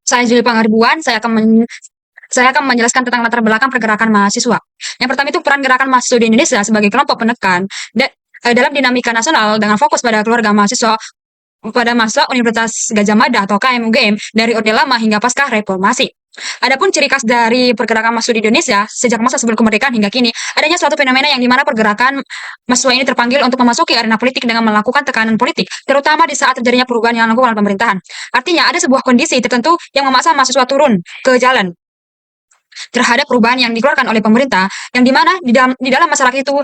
Saya Juli Pangaribuan, saya akan menjelaskan tentang latar belakang pergerakan mahasiswa. Yang pertama itu peran gerakan mahasiswa di Indonesia sebagai kelompok penekan dalam dinamika nasional dengan fokus pada keluarga mahasiswa pada masa Universitas Gadjah Mada atau KMUGM dari Orde Lama hingga pasca Reformasi. Adapun ciri khas dari pergerakan mahasiswa di Indonesia sejak masa sebelum kemerdekaan hingga kini, adanya suatu fenomena yang dimana pergerakan mahasiswa ini terpanggil untuk memasuki arena politik dengan melakukan tekanan politik, terutama di saat terjadinya perubahan yang dilakukan oleh pemerintahan. Artinya ada sebuah kondisi tertentu yang memaksa mahasiswa turun ke jalan terhadap perubahan yang dikeluarkan oleh pemerintah, yang dimana di dalam masyarakat itu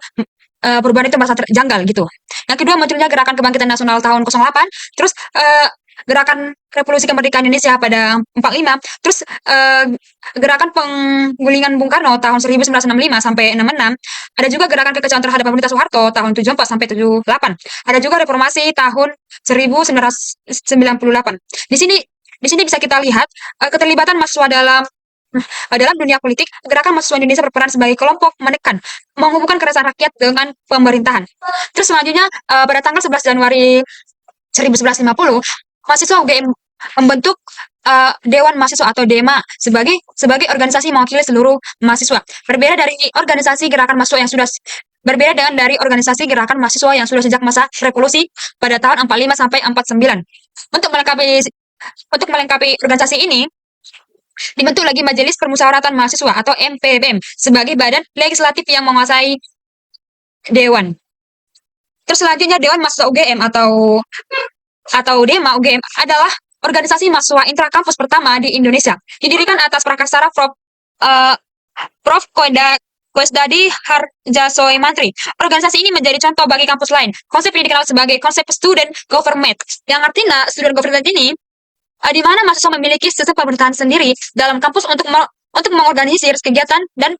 perubahan itu merasa terjanggal gitu. Yang kedua munculnya gerakan kebangkitan nasional tahun 08, terus gerakan revolusi kemerdekaan Indonesia pada 45, terus gerakan penggulingan Bung Karno tahun 1965 sampai 66, ada juga gerakan kekecewaan terhadap pemerintah Soeharto tahun 74 sampai 78, ada juga reformasi tahun 1998. Di sini bisa kita lihat keterlibatan mahasiswa dalam dunia politik. Gerakan mahasiswa Indonesia berperan sebagai kelompok menekan, menghubungkan keresahan rakyat dengan pemerintahan. Terus selanjutnya pada tanggal 11 Januari 1150, mahasiswa UGM membentuk Dewan Mahasiswa atau DEMA sebagai organisasi mewakili seluruh mahasiswa. Berbeda dengan dari organisasi gerakan mahasiswa yang sudah sejak masa revolusi pada tahun 45 sampai 49. Untuk melengkapi untuk melengkapi organisasi ini, dibentuk lagi Majelis Permusyawaratan Mahasiswa atau MPBM sebagai badan legislatif yang menguasai dewan. Terus selanjutnya Dewan Mahasiswa UGM atau DEMA UGM adalah organisasi mahasiswa intrakampus pertama di Indonesia. Didirikan atas prakarsara Prof. Kwesdadi Harjasoe Mantri. Organisasi ini menjadi contoh bagi kampus lain. Konsep ini dikenal sebagai konsep student government. Yang artinya student government ini di mana mahasiswa memiliki sistem pemerintahan sendiri dalam kampus untuk mengorganisir kegiatan dan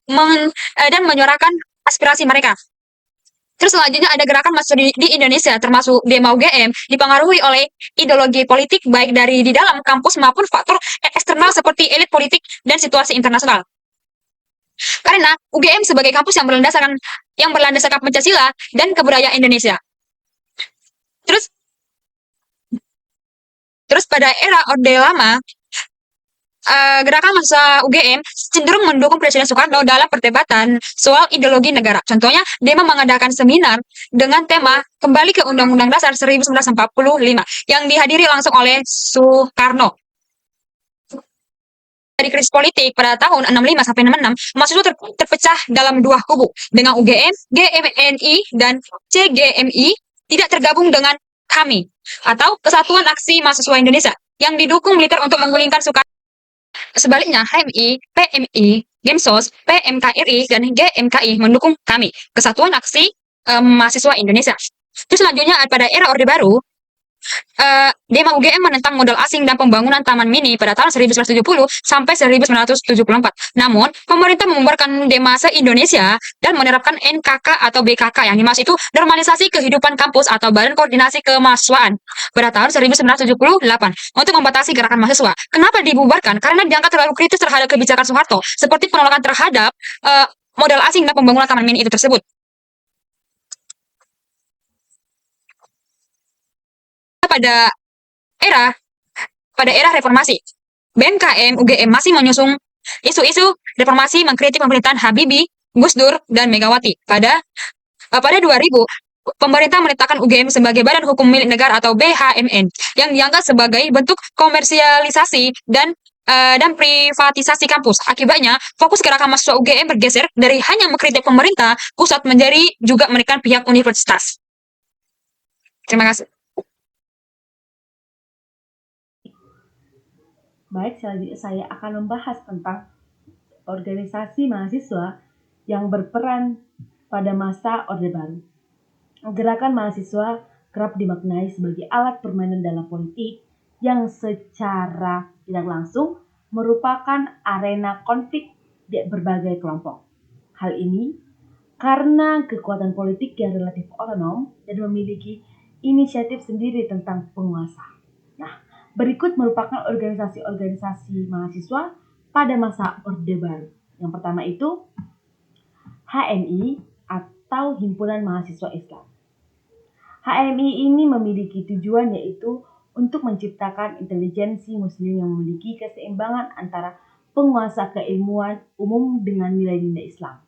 menyuarakan aspirasi mereka. Terus selanjutnya ada gerakan mahasiswa di Indonesia termasuk DEMA UGM dipengaruhi oleh ideologi politik baik dari di dalam kampus maupun faktor eksternal seperti elit politik dan situasi internasional. Karena UGM sebagai kampus yang berlandaskan Pancasila dan kebudayaan Indonesia. Terus terus pada era Orde Lama, gerakan mahasiswa UGM cenderung mendukung Presiden Soekarno dalam perdebatan soal ideologi negara. Contohnya, DEMA mengadakan seminar dengan tema Kembali ke Undang-Undang Dasar 1945 yang dihadiri langsung oleh Soekarno. Dari krisis politik pada tahun 65 sampai 66, mahasiswa terpecah dalam dua kubu dengan UGM, GMNI, dan CGMI tidak tergabung dengan kami atau Kesatuan Aksi Mahasiswa Indonesia yang didukung militer untuk menggulingkan Soekarno. Sebaliknya, HMI, PMI, Gemsos, PMKRI, dan GMKI mendukung kami, Kesatuan Aksi Mahasiswa Indonesia. Terus selanjutnya pada era Orde Baru, DEMA UGM menentang modal asing dan pembangunan Taman Mini pada tahun 1970 sampai 1974. Namun, pemerintah membubarkan DEMA se-Indonesia dan menerapkan NKK atau BKK yang dimaksud itu normalisasi kehidupan kampus atau Badan Koordinasi Kemahasiswaan pada tahun 1978 untuk membatasi gerakan mahasiswa. Kenapa dibubarkan? Karena dianggap terlalu kritis terhadap kebijakan Soeharto, seperti penolakan terhadap modal asing dan pembangunan Taman Mini itu tersebut. Pada era pada era reformasi, BMKM UGM masih menyusung isu-isu reformasi mengkritik pemerintahan Habibie, Gus Dur, dan Megawati. Pada 2000, pemerintah menetapkan UGM sebagai Badan Hukum Milik Negara atau BHMN yang dianggap sebagai bentuk komersialisasi dan privatisasi kampus. Akibatnya, fokus gerakan mahasiswa UGM bergeser dari hanya mengkritik pemerintah pusat menjadi juga menekan pihak universitas. Terima kasih. Baik, selanjutnya saya akan membahas tentang organisasi mahasiswa yang berperan pada masa Orde Baru. Gerakan mahasiswa kerap dimaknai sebagai alat permainan dalam politik yang secara tidak langsung merupakan arena konflik di berbagai kelompok. Hal ini karena kekuatan politik yang relatif otonom dan memiliki inisiatif sendiri tentang penguasa. Nah, berikut merupakan organisasi-organisasi mahasiswa pada masa Orde Baru. Yang pertama itu HMI atau Himpunan Mahasiswa Islam. HMI ini memiliki tujuan yaitu untuk menciptakan intelijensi muslim yang memiliki keseimbangan antara penguasa keilmuan umum dengan nilai-nilai Islam.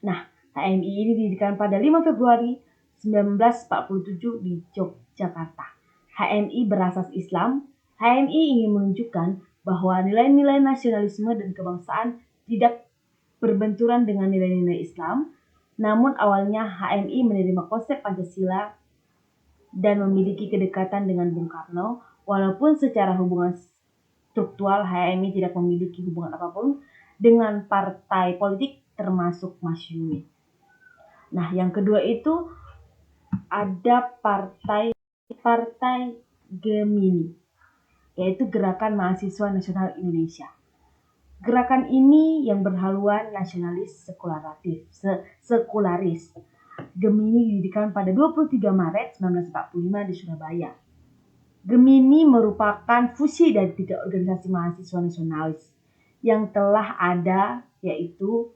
Nah, HMI ini didirikan pada 5 Februari 1947 di Yogyakarta. HMI berasas Islam. HMI ingin menunjukkan bahwa nilai-nilai nasionalisme dan kebangsaan tidak berbenturan dengan nilai-nilai Islam. Namun awalnya HMI menerima konsep Pancasila dan memiliki kedekatan dengan Bung Karno, walaupun secara hubungan struktural HMI tidak memiliki hubungan apapun dengan partai politik termasuk Masyumi. Nah, yang kedua itu ada partai Gemini, yaitu Gerakan Mahasiswa Nasional Indonesia. Gerakan ini yang berhaluan nasionalis sekularis. Gemini didirikan pada 23 Maret 1945 di Surabaya. Gemini merupakan fusi dari 3 organisasi mahasiswa nasionalis yang telah ada, yaitu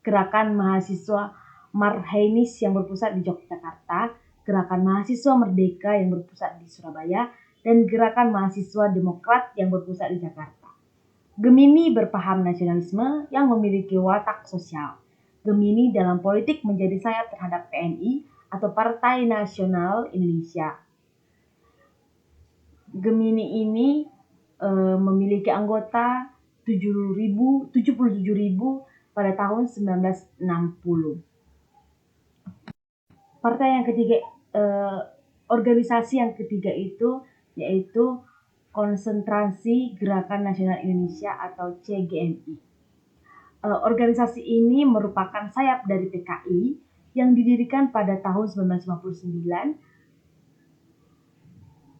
Gerakan Mahasiswa Marhainis yang berpusat di Yogyakarta, Gerakan Mahasiswa Merdeka yang berpusat di Surabaya, dan Gerakan Mahasiswa Demokrat yang berpusat di Jakarta. Gemini berpaham nasionalisme yang memiliki watak sosial. Gemini dalam politik menjadi sayap terhadap PNI atau Partai Nasional Indonesia. Gemini ini memiliki anggota 77.000 pada tahun 1960. Partai yang ketiga, organisasi yang ketiga itu yaitu Konsentrasi Gerakan Nasional Indonesia atau CGNI. Organisasi ini merupakan sayap dari PKI yang didirikan pada tahun 1959.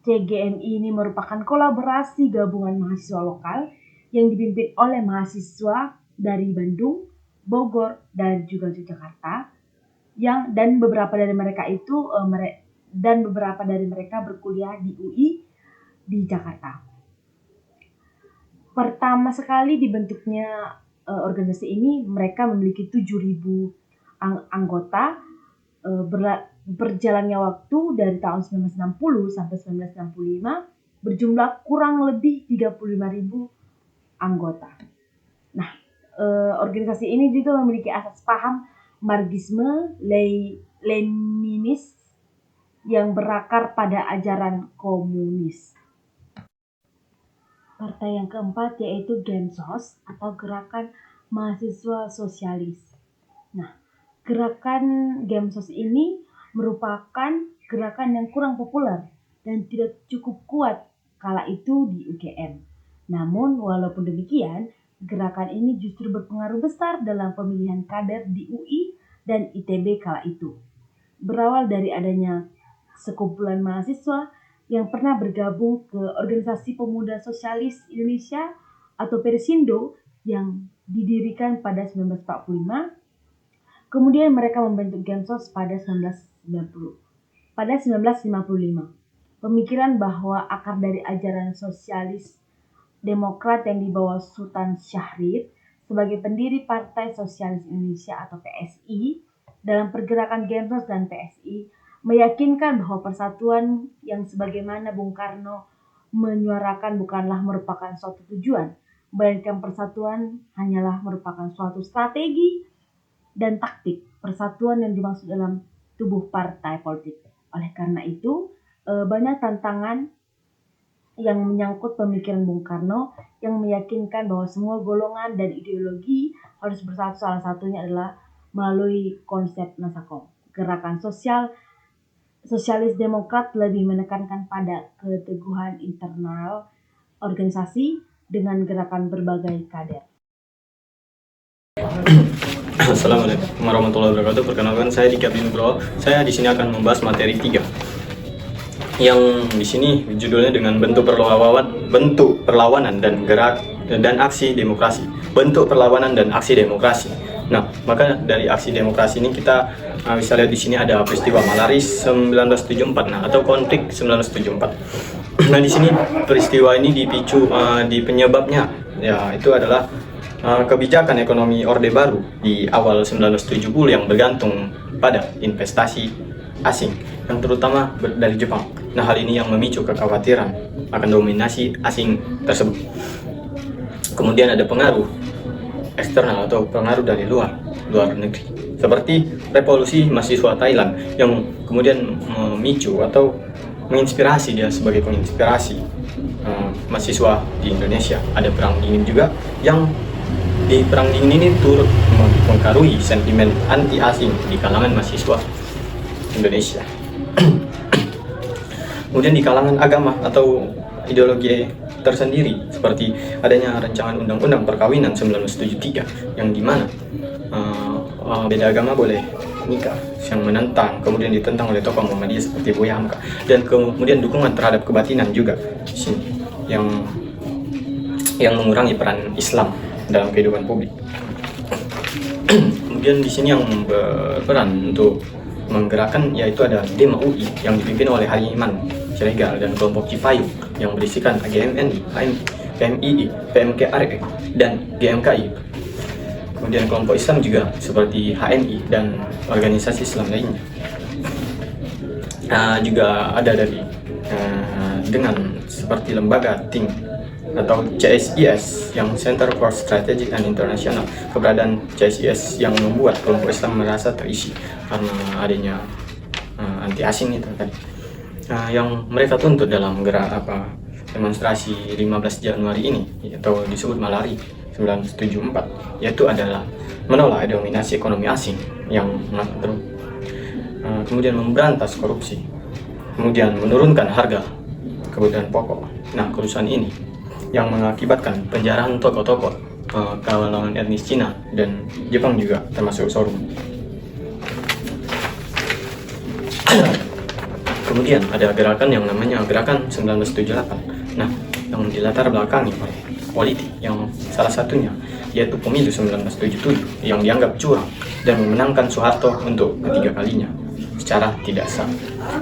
CGNI ini merupakan kolaborasi gabungan mahasiswa lokal yang dipimpin oleh mahasiswa dari Bandung, Bogor, dan juga Yogyakarta. Dan beberapa dari mereka berkuliah di UI di Jakarta. Pertama sekali dibentuknya organisasi ini, mereka memiliki 7.000 anggota. Berjalannya waktu dari tahun 1960 sampai 1965 berjumlah kurang lebih 35.000 anggota. Nah, organisasi ini juga memiliki asas paham Marxisme Leninis yang berakar pada ajaran komunis. Partai yang keempat yaitu Gensos atau Gerakan Mahasiswa Sosialis. Nah, gerakan Gensos ini merupakan gerakan yang kurang populer dan tidak cukup kuat kala itu di UGM. Namun walaupun demikian, gerakan ini justru berpengaruh besar dalam pemilihan kader di UI dan ITB kala itu. Berawal dari adanya sekumpulan mahasiswa yang pernah bergabung ke Organisasi Pemuda Sosialis Indonesia atau Persindo yang didirikan pada 1945. Kemudian mereka membentuk Gensos pada 1955. Pemikiran bahwa akar dari ajaran sosialis Demokrat yang dibawa Sultan Syahrir sebagai pendiri Partai Sosialis Indonesia atau PSI dalam pergerakan Gensos dan PSI meyakinkan bahwa persatuan yang sebagaimana Bung Karno menyuarakan bukanlah merupakan suatu tujuan, melainkan persatuan hanyalah merupakan suatu strategi dan taktik persatuan yang dimaksud dalam tubuh partai politik. Oleh karena itu, banyak tantangan yang menyangkut pemikiran Bung Karno yang meyakinkan bahwa semua golongan dan ideologi harus bersatu. Salah satunya adalah melalui konsep Nasakom. Gerakan Sosialis Demokrat lebih menekankan pada keteguhan internal organisasi dengan gerakan berbagai kader. Assalamualaikum warahmatullahi wabarakatuh. Perkenalkan, saya Diki Abdi Nugroho. Saya di sini akan membahas materi 3. Yang di sini judulnya dengan bentuk perlawanan dan aksi demokrasi. Bentuk perlawanan dan aksi demokrasi. Nah, maka dari aksi demokrasi ini kita bisa lihat di sini ada peristiwa Malaris 1974, atau konflik 1974. Nah, di sini peristiwa ini dipicu di penyebabnya, ya itu adalah kebijakan ekonomi Orde Baru di awal 1970 yang bergantung pada investasi asing. yang terutama dari Jepang. Nah, hal ini yang memicu kekhawatiran akan dominasi asing tersebut. Kemudian ada pengaruh eksternal atau pengaruh dari luar negeri, seperti revolusi mahasiswa Thailand yang kemudian memicu atau menginspirasi, dia sebagai penginspirasi mahasiswa di Indonesia. Ada perang dingin juga yang di perang dingin ini turut mempengaruhi sentimen anti asing di kalangan mahasiswa Indonesia. Kemudian di kalangan agama atau ideologi tersendiri, seperti adanya rancangan undang-undang perkawinan 1973 yang dimana beda agama boleh nikah, yang menentang, kemudian ditentang oleh tokoh Muhammadiyah seperti Buya Hamka, dan kemudian dukungan terhadap kebatinan juga di sini yang mengurangi peran Islam dalam kehidupan publik. Kemudian di sini yang berperan untuk menggerakkan yaitu ada Dema UI yang dipimpin oleh Hariman Siregar dan kelompok Cipayung yang berisikan AGMNI, PMII, PMKRE, dan GMKI. Kemudian kelompok Islam juga seperti HMI dan organisasi Islam lainnya. Juga ada dari dengan seperti lembaga Think atau CSIS yang Center for Strategic and International. Keberadaan CSIS yang membuat kelompok Islam merasa terisi karena adanya anti asing itu tadi. Yang mereka tuntut dalam gerak demonstrasi 15 Januari ini atau disebut Malari 1974, yaitu adalah menolak dominasi ekonomi asing yang mengatur, kemudian memberantas korupsi, kemudian menurunkan harga kebutuhan pokok. Nah, kerusuhan ini yang mengakibatkan penjarahan tokoh-tokoh kalangan etnis Cina dan Jepang juga termasuk Sorum. Kemudian ada gerakan yang namanya Gerakan 1978. Nah, yang dilatar belakangi oleh politik yang salah satunya yaitu pemilu 1977 yang dianggap curang dan memenangkan Soeharto untuk ketiga kalinya secara tidak sah.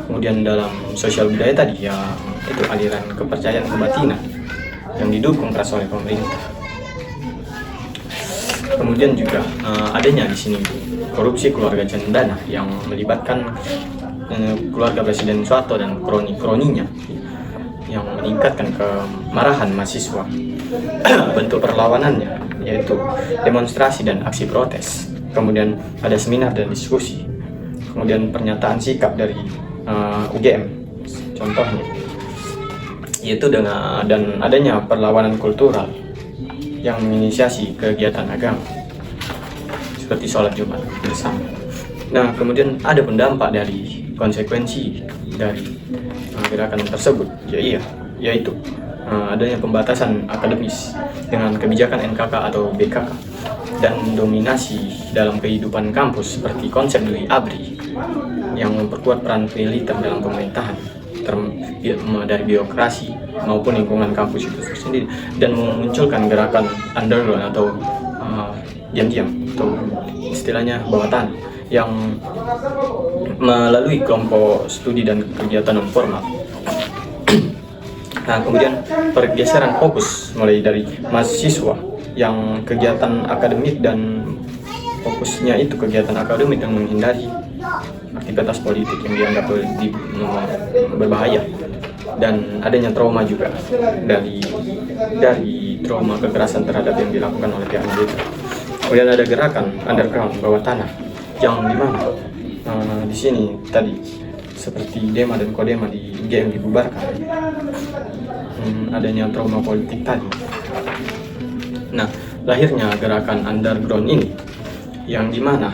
Kemudian dalam sosial budaya tadi yang itu aliran kepercayaan kebatinan yang didukung keras oleh pemerintah. Kemudian juga adanya di sini korupsi keluarga cendana yang melibatkan keluarga Presiden Soeharto dan kroni-kroninya yang meningkatkan kemarahan mahasiswa. Bentuk perlawanannya yaitu demonstrasi dan aksi protes. Kemudian ada seminar dan diskusi. Kemudian pernyataan sikap dari UGM contohnya yaitu dan adanya perlawanan kultural yang menginisiasi kegiatan agama seperti sholat Jumat bersama. Nah, kemudian ada pendampak dari konsekuensi dari gerakan tersebut, yaitu adanya pembatasan akademis dengan kebijakan NKK atau BKK dan dominasi dalam kehidupan kampus seperti konsep Dwi Abri yang memperkuat peran militer dalam pemerintahan dari birokrasi maupun lingkungan kampus itu sendiri, dan memunculkan gerakan underground atau diam-diam atau istilahnya bawah tanah yang melalui kelompok studi dan kegiatan non formal. Nah, kemudian pergeseran fokus mulai dari mahasiswa yang kegiatan akademik dan fokusnya itu kegiatan akademik dan menghindari aktivitas politik yang dianggap berbahaya, dan adanya trauma juga dari trauma kekerasan terhadap yang dilakukan oleh pihak militer. Kemudian ada gerakan underground bawah tanah yang dimana di sini tadi seperti Dema dan Kodema di UGM dibubarkan. Adanya trauma politik tadi. Nah, lahirnya gerakan underground ini yang dimana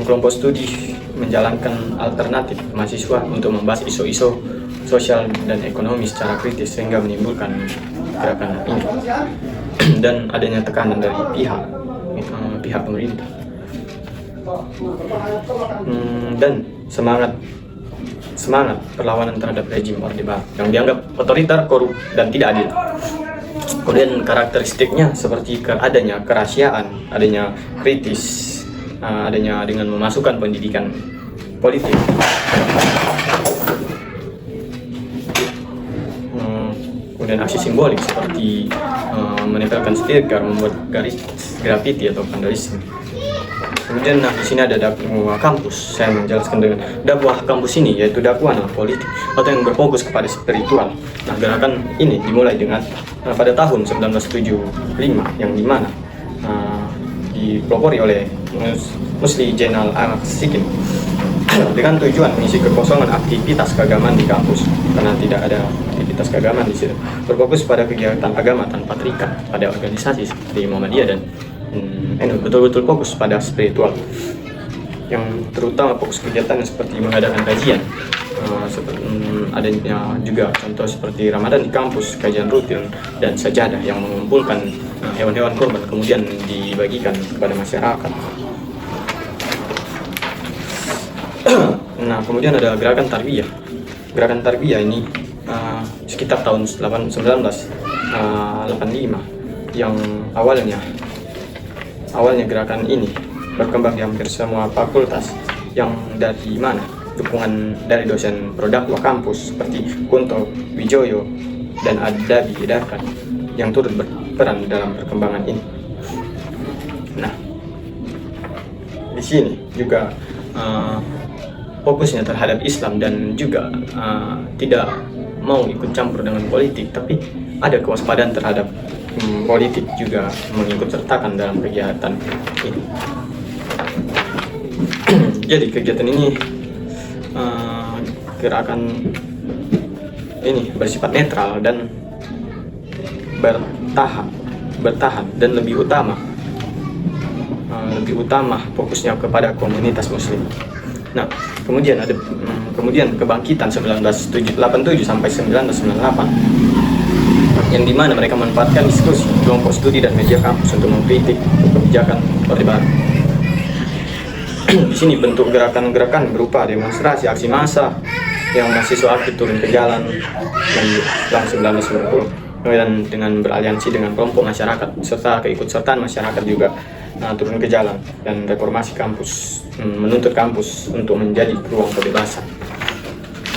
kelompok studi menjalankan alternatif mahasiswa untuk membahas isu-isu sosial dan ekonomi secara kritis sehingga menimbulkan gerakan ini. Dan adanya tekanan dari pihak pemerintah. Dan semangat perlawanan terhadap rejim Orde Baru yang dianggap otoriter, korup, dan tidak adil. Kemudian karakteristiknya seperti adanya kerahasiaan, adanya kritis, adanya dengan memasukkan pendidikan politik, kemudian aksi simbolik seperti menempelkan stiker, membuat garis grafiti atau vandalisme. Kemudian di sini ada dakwah kampus. Saya menjelaskan dengan dakwah kampus ini yaitu dakwah politik atau yang berfokus kepada spiritual. Nah, gerakan ini dimulai dengan pada tahun 1975 yang dimana dipelopori oleh Musli Jainal Sikin dengan tujuan mengisi kekosongan aktivitas keagamaan di kampus karena tidak ada aktivitas keagamaan di situ. Berfokus pada kegiatan agama tanpa terikat pada organisasi seperti Muhammadiyah dan betul-betul fokus pada spiritual. Yang terutama fokus kegiatan seperti mengadakan kajian, adanya juga contoh seperti Ramadan di kampus, kajian rutin dan sajadah yang mengumpulkan hewan-hewan kurban kemudian dibagikan kepada masyarakat. Nah, kemudian ada gerakan tarbiyah. Gerakan tarbiyah ini sekitar tahun 1985 yang awalnya gerakan ini berkembang di hampir semua fakultas yang dari mana dukungan dari dosen prodakwah kampus seperti Kunto Wijoyo dan Adabi Hidarkan yang turut berperan dalam perkembangan ini. Nah, di sini juga fokusnya terhadap Islam dan juga tidak mau ikut campur dengan politik, tapi ada kewaspadaan terhadap politik juga mengikut sertakan dalam kegiatan ini. Jadi kegiatan ini gerakan ini bersifat netral dan bertahan dan lebih utama fokusnya kepada komunitas muslim. Nah, kemudian ada kebangkitan 1987 sampai 1998 yang dimana mereka memanfaatkan diskusi, kelompok studi dan media kampus untuk mengkritik kebijakan Orde Baru. Di sini bentuk gerakan-gerakan berupa demonstrasi, aksi massa yang mahasiswa aktif turun ke jalan dan tahun 1990. Kemudian dengan beraliansi dengan kelompok masyarakat serta keikutsertaan masyarakat juga turun ke jalan dan reformasi kampus, menuntut kampus untuk menjadi ruang kebebasan.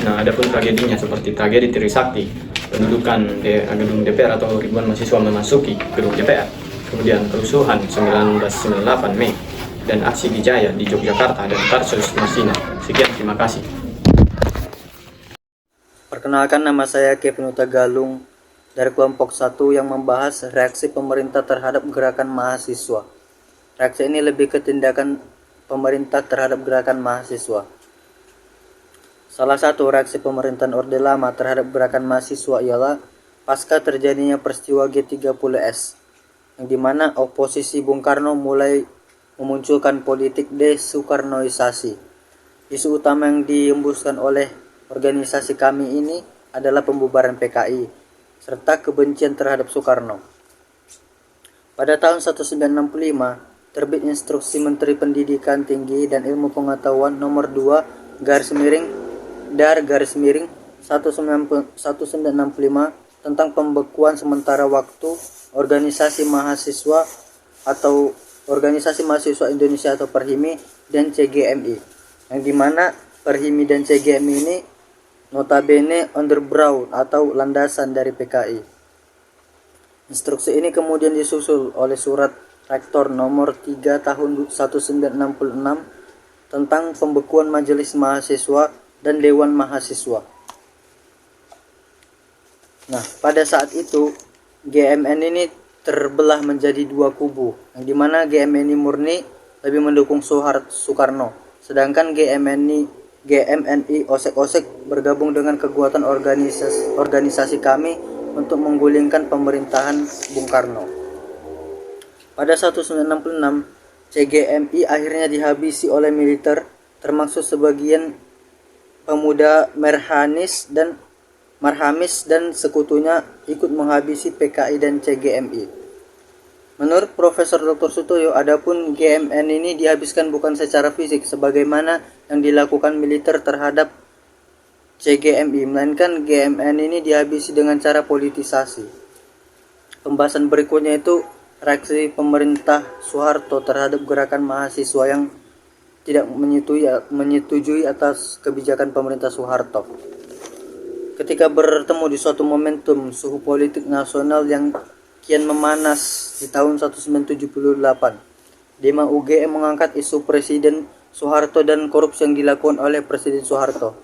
Nah, adapun tragedinya seperti tragedi Trisakti, pendudukan gedung DPR atau ribuan mahasiswa memasuki gedung DPR, kemudian kerusuhan 1998 Mei, dan aksi Wijaya di Yogyakarta dan Tarsus Masina. Sekian, terima kasih. Perkenalkan, nama saya Kevin Utagalung dari kelompok 1 yang membahas reaksi pemerintah terhadap gerakan mahasiswa. Reaksi ini lebih ke tindakan pemerintah terhadap gerakan mahasiswa. Salah satu reaksi pemerintahan Orde Lama terhadap gerakan mahasiswa ialah pasca terjadinya peristiwa G30S, yang dimana oposisi Bung Karno mulai memunculkan politik desoekarnoisasi. Isu utama yang diembuskan oleh organisasi kami ini adalah pembubaran PKI, serta kebencian terhadap Soekarno. Pada tahun 1965, terbit Instruksi Menteri Pendidikan Tinggi dan Ilmu Pengetahuan nomor 2 Dar 1965 tentang pembekuan sementara waktu organisasi mahasiswa atau Organisasi Mahasiswa Indonesia atau Perhimi dan CGMI, yang dimana Perhimi dan CGMI ini notabene underground atau landasan dari PKI. Instruksi ini kemudian disusul oleh surat Rektor nomor 3 tahun 1966 tentang pembekuan Majelis Mahasiswa dan Dewan Mahasiswa. Nah, pada saat itu GMN ini terbelah menjadi dua kubu, yang dimana GMNI murni lebih mendukung Soekarno, sedangkan GMNI osek-osek bergabung dengan kekuatan organisasi kami untuk menggulingkan pemerintahan Bung Karno. Pada 1966, CGMI akhirnya dihabisi oleh militer, termasuk sebagian pemuda Marhamis dan sekutunya ikut menghabisi PKI dan CGMI. Menurut Profesor Dr. Sutoyo, adapun GMN ini dihabiskan bukan secara fisik sebagaimana yang dilakukan militer terhadap CGMI, melainkan GMN ini dihabisi dengan cara politisasi. Pembahasan berikutnya itu reaksi pemerintah Soeharto terhadap gerakan mahasiswa yang tidak menyetujui atas kebijakan pemerintah Soeharto. Ketika bertemu di suatu momentum suhu politik nasional yang kian memanas di tahun 1978, Dema UGM mengangkat isu Presiden Soeharto dan korupsi yang dilakukan oleh Presiden Soeharto.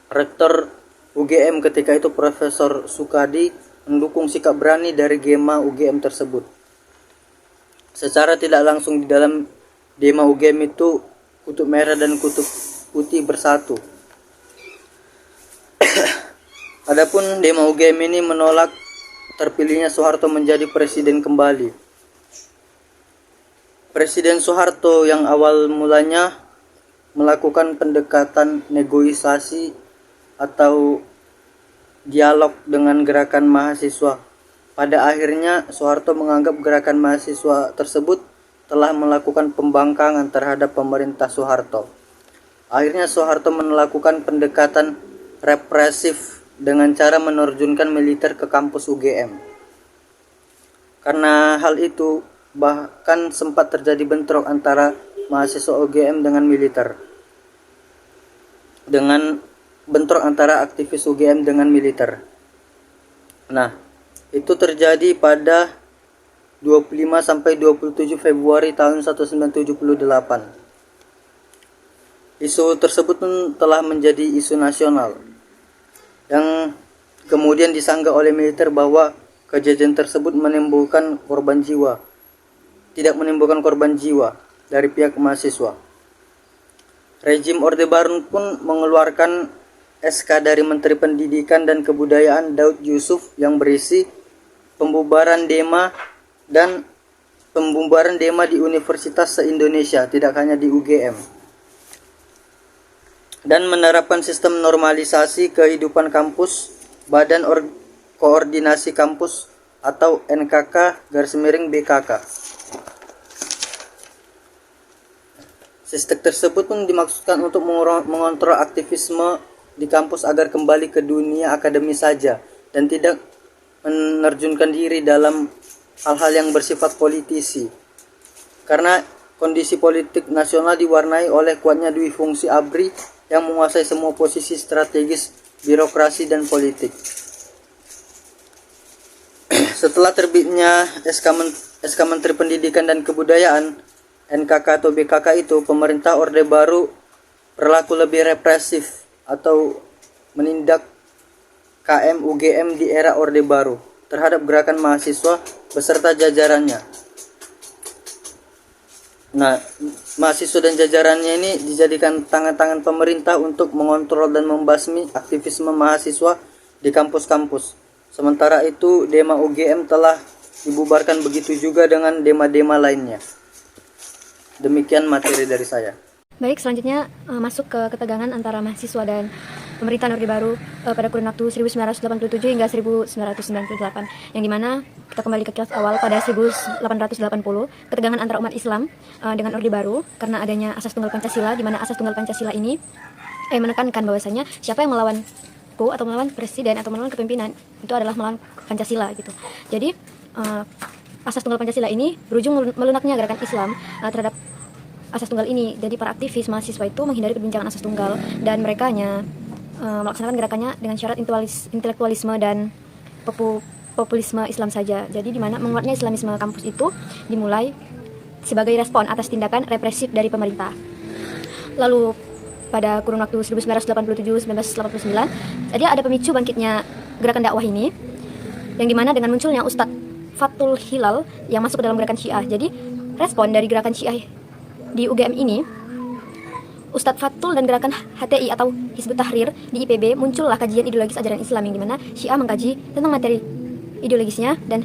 Rektor UGM ketika itu Profesor Sukadi mendukung sikap berani dari Dema UGM tersebut. Secara tidak langsung di dalam Dema UGM itu kutub merah dan kutub putih bersatu. Adapun Dema UGM ini menolak terpilihnya Soeharto menjadi presiden kembali. Presiden Soeharto yang awal mulanya melakukan pendekatan negosiasi atau dialog dengan gerakan mahasiswa. Pada akhirnya Soeharto menganggap gerakan mahasiswa tersebut telah melakukan pembangkangan terhadap pemerintah Soeharto. Akhirnya Soeharto melakukan pendekatan represif dengan cara menerjunkan militer ke kampus UGM. Karena hal itu, bahkan sempat terjadi bentrok antara mahasiswa UGM dengan militer. Dengan bentrok antara aktivis UGM dengan militer. Nah, itu terjadi pada 25 sampai 27 Februari tahun 1978. Isu tersebut pun telah menjadi isu nasional yang kemudian disanggah oleh militer bahwa kejadian tersebut menimbulkan korban jiwa. Tidak menimbulkan korban jiwa dari pihak mahasiswa. Rejim Orde Baru pun mengeluarkan SK dari Menteri Pendidikan dan Kebudayaan Daud Yusuf yang berisi pembubaran Dema di Universitas se-Indonesia, tidak hanya di UGM. Dan menerapkan sistem normalisasi kehidupan kampus, Badan Koordinasi Kampus atau NKK-BKK. Sistem tersebut pun dimaksudkan untuk mengontrol aktivisme di kampus agar kembali ke dunia akademis saja dan tidak menerjunkan diri dalam hal-hal yang bersifat politisi. Karena kondisi politik nasional diwarnai oleh kuatnya dui fungsi ABRI yang menguasai semua posisi strategis birokrasi dan politik. Setelah terbitnya SK Menteri Pendidikan dan Kebudayaan NKK atau BKK itu, pemerintah Orde Baru berlaku lebih represif atau menindak KM UGM di era Orde Baru terhadap gerakan mahasiswa beserta jajarannya. Nah, mahasiswa dan jajarannya ini dijadikan tangan-tangan pemerintah untuk mengontrol dan membasmi aktivisme mahasiswa di kampus-kampus. Sementara itu, Dema UGM telah dibubarkan, begitu juga dengan dema-dema lainnya. Demikian materi dari saya. Baik, selanjutnya masuk ke ketegangan antara mahasiswa dan pemerintahan Orde Baru pada kurun waktu 1987 hingga 1998, yang dimana kita kembali ke kelas awal pada 1880, ketegangan antara umat Islam dengan Orde Baru karena adanya asas tunggal Pancasila, di mana asas tunggal Pancasila ini menekankan bahwasanya siapa yang melawanku atau melawan presiden atau melawan kepemimpinan itu adalah melawan Pancasila gitu. Jadi asas tunggal Pancasila ini berujung melunaknya gerakan Islam terhadap asas tunggal ini. Jadi para aktivis mahasiswa itu menghindari perbincangan asas tunggal dan mereka hanya melaksanakan gerakannya dengan syarat intelektualisme dan populisme Islam saja. Jadi di mana menguatnya Islamisme kampus itu dimulai sebagai respon atas tindakan represif dari pemerintah. Lalu pada kurun waktu 1987-1989, jadi ada pemicu bangkitnya gerakan dakwah ini, yang dimana dengan munculnya Ustadz Fathul Hilal yang masuk ke dalam gerakan Syiah. Jadi respon dari gerakan Syiah di UGM ini, Ustadz Fathul dan gerakan HTI atau Hizbut Tahrir di IPB muncullah kajian ideologis ajaran Islam, yang dimana Syiah mengkaji tentang materi ideologisnya dan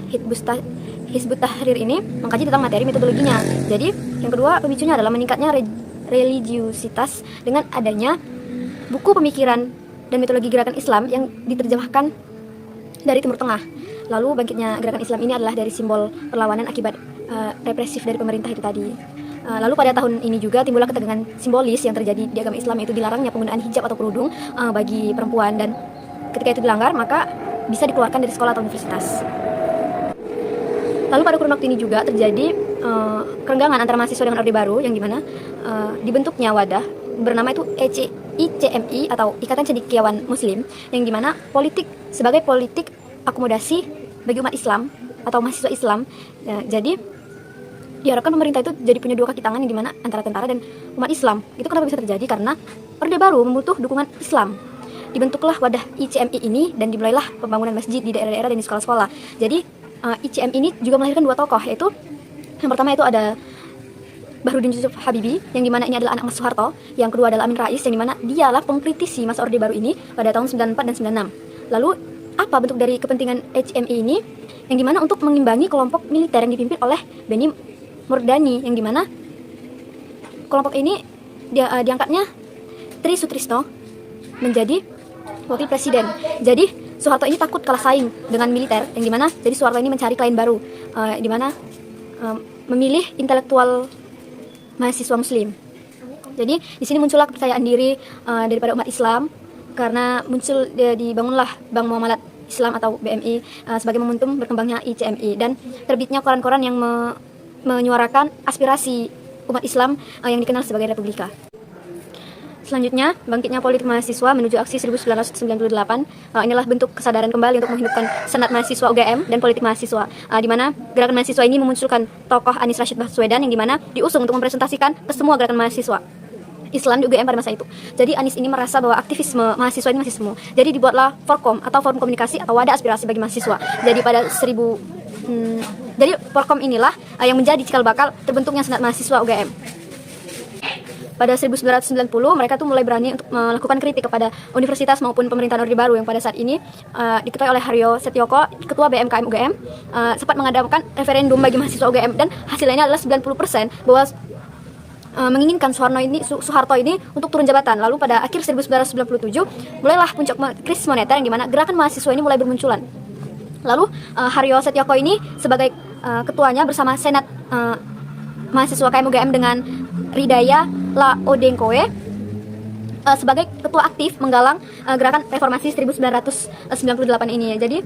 Hizbut Tahrir ini mengkaji tentang materi metodologinya. Jadi yang kedua pemicunya adalah meningkatnya religiusitas dengan adanya buku pemikiran dan metodologi gerakan Islam yang diterjemahkan dari Timur Tengah. Lalu bangkitnya gerakan Islam ini adalah dari simbol perlawanan akibat represif dari pemerintah itu tadi. Lalu pada tahun ini juga timbullah ketegangan simbolis yang terjadi di agama Islam, yaitu dilarangnya penggunaan hijab atau kerudung bagi perempuan, dan ketika itu dilanggar maka bisa dikeluarkan dari sekolah atau universitas. Lalu pada kurun waktu ini juga terjadi kerenggangan antara mahasiswa dengan Orde Baru, yang dimana dibentuknya wadah bernama itu ICMI atau Ikatan Cendekiawan Muslim, yang dimana sebagai politik akomodasi bagi umat Islam atau mahasiswa Islam. Jadi diharapkan pemerintah itu jadi punya dua kaki tangan, yang dimana antara tentara dan umat Islam. Itu kenapa bisa terjadi? Karena Orde Baru membutuh dukungan Islam. Dibentuklah wadah ICMI ini dan dimulailah pembangunan masjid di daerah-daerah dan di sekolah-sekolah. Jadi ICMI ini juga melahirkan dua tokoh, yaitu yang pertama itu ada Bahrudin Yusuf Habibie, yang dimana ini adalah anak Mas Soeharto. Yang kedua adalah Amin Rais, yang dimana dialah pengkritisi masa Orde Baru ini pada tahun 94 dan 96. Lalu apa bentuk dari kepentingan ICMI ini? Yang dimana untuk mengimbangi kelompok militer yang dipimpin oleh Benny Murdani, yang dimana kelompok ini diangkatnya Tri Sutrisno menjadi wakil presiden. Jadi Soeharto ini takut kalah saing dengan militer, yang dimana jadi Soeharto ini mencari klien baru, dimana memilih intelektual mahasiswa Muslim. Jadi di sini muncullah kepercayaan diri daripada umat Islam, karena dibangunlah Bank Muamalat Islam atau BMI sebagai momentum berkembangnya ICMI, dan terbitnya koran-koran yang menyuarakan aspirasi umat Islam yang dikenal sebagai Republika. Selanjutnya, bangkitnya politik mahasiswa menuju aksi 1998. Inilah bentuk kesadaran kembali untuk menghidupkan Senat Mahasiswa UGM dan politik mahasiswa, di mana gerakan mahasiswa ini memunculkan tokoh Anies Rashid Baswedan, yang dimana diusung untuk mempresentasikan ke semua gerakan mahasiswa Islam di UGM pada masa itu. Jadi Anies ini merasa bahwa aktivisme mahasiswa ini masih semu. Jadi dibuatlah Forkom atau Forum Komunikasi atau Wadah Aspirasi bagi Mahasiswa. Jadi pada jadi Forkom inilah yang menjadi cikal bakal terbentuknya Senat Mahasiswa UGM. Pada 1990 mereka tuh mulai berani untuk melakukan kritik kepada universitas maupun pemerintahan Orde Baru yang pada saat ini diketuai oleh Haryo Setioko, ketua BMKM UGM, sempat mengadakan referendum bagi mahasiswa UGM, dan hasilnya adalah 90% bahwa menginginkan Soeharto ini untuk turun jabatan. Lalu pada akhir 1997 mulailah puncak krisis moneter, yang dimana gerakan mahasiswa ini mulai bermunculan. Lalu Haryo Setioko ini sebagai ketuanya bersama Senat mahasiswa KM UGM dengan Ridaya Laodengkoe sebagai ketua aktif menggalang gerakan reformasi 1998 ini. Jadi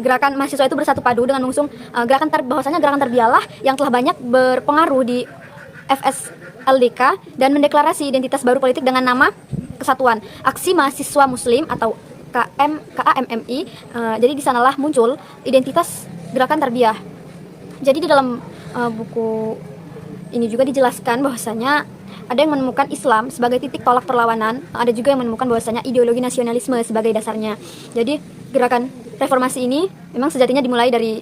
gerakan mahasiswa itu bersatu padu dengan mengusung bahwasanya gerakan terbialah yang telah banyak berpengaruh di FSLDK dan mendeklarasi identitas baru politik dengan nama Kesatuan Aksi Mahasiswa Muslim atau KAMMI. Jadi di sanalah muncul identitas gerakan terbiah. Jadi di dalam buku ini juga dijelaskan bahwasanya ada yang menemukan Islam sebagai titik tolak perlawanan, ada juga yang menemukan bahwasanya ideologi nasionalisme sebagai dasarnya. Jadi gerakan reformasi ini memang sejatinya dimulai dari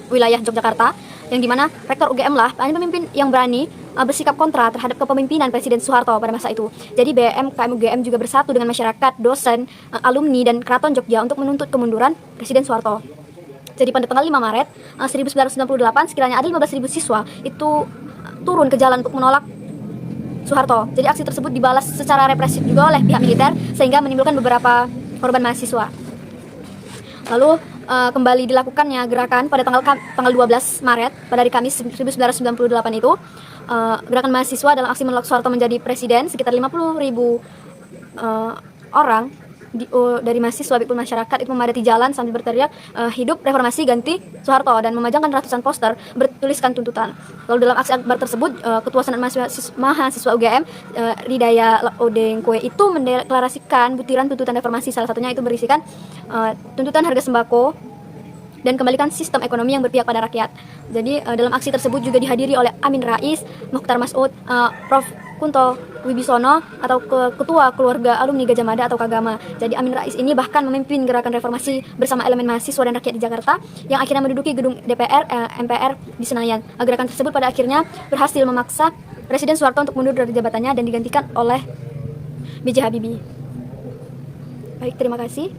wilayah Yogyakarta, yang dimana rektor UGM lah hanya pemimpin yang berani bersikap kontra terhadap kepemimpinan Presiden Soeharto pada masa itu. Jadi BM KM UGM juga bersatu dengan masyarakat, dosen, alumni, dan Keraton Jogja untuk menuntut kemunduran Presiden Soeharto. Jadi pada tanggal 5 Maret 1998 sekiranya ada 15.000 siswa itu turun ke jalan untuk menolak Soeharto. Jadi aksi tersebut dibalas secara represif juga oleh pihak militer sehingga menimbulkan beberapa korban mahasiswa. Lalu kembali dilakukannya gerakan pada tanggal 12 Maret pada hari Kamis 1998 itu, gerakan mahasiswa dalam aksi menolak Soeharto menjadi presiden. Sekitar 50.000 orang dari mahasiswa maupun masyarakat itu memadati jalan sambil berteriak hidup reformasi ganti Soeharto, dan memajangkan ratusan poster bertuliskan tuntutan. Lalu dalam aksi akbar tersebut ketua Senat mahasiswa UGM Ridaya Laodengkoe itu mendeklarasikan butiran tuntutan reformasi. Salah satunya itu berisikan tuntutan harga sembako dan kembalikan sistem ekonomi yang berpihak pada rakyat. Jadi dalam aksi tersebut juga dihadiri oleh Amin Rais, Mokhtar Masud, Prof. Kunto Wibisono atau ketua keluarga alumni Gajah Mada atau Kagama. Jadi Amin Rais ini bahkan memimpin gerakan reformasi bersama elemen mahasiswa dan rakyat di Jakarta yang akhirnya menduduki gedung DPR MPR di Senayan. Gerakan tersebut pada akhirnya berhasil memaksa Presiden Soeharto untuk mundur dari jabatannya dan digantikan oleh B.J. Habibie. Baik, terima kasih.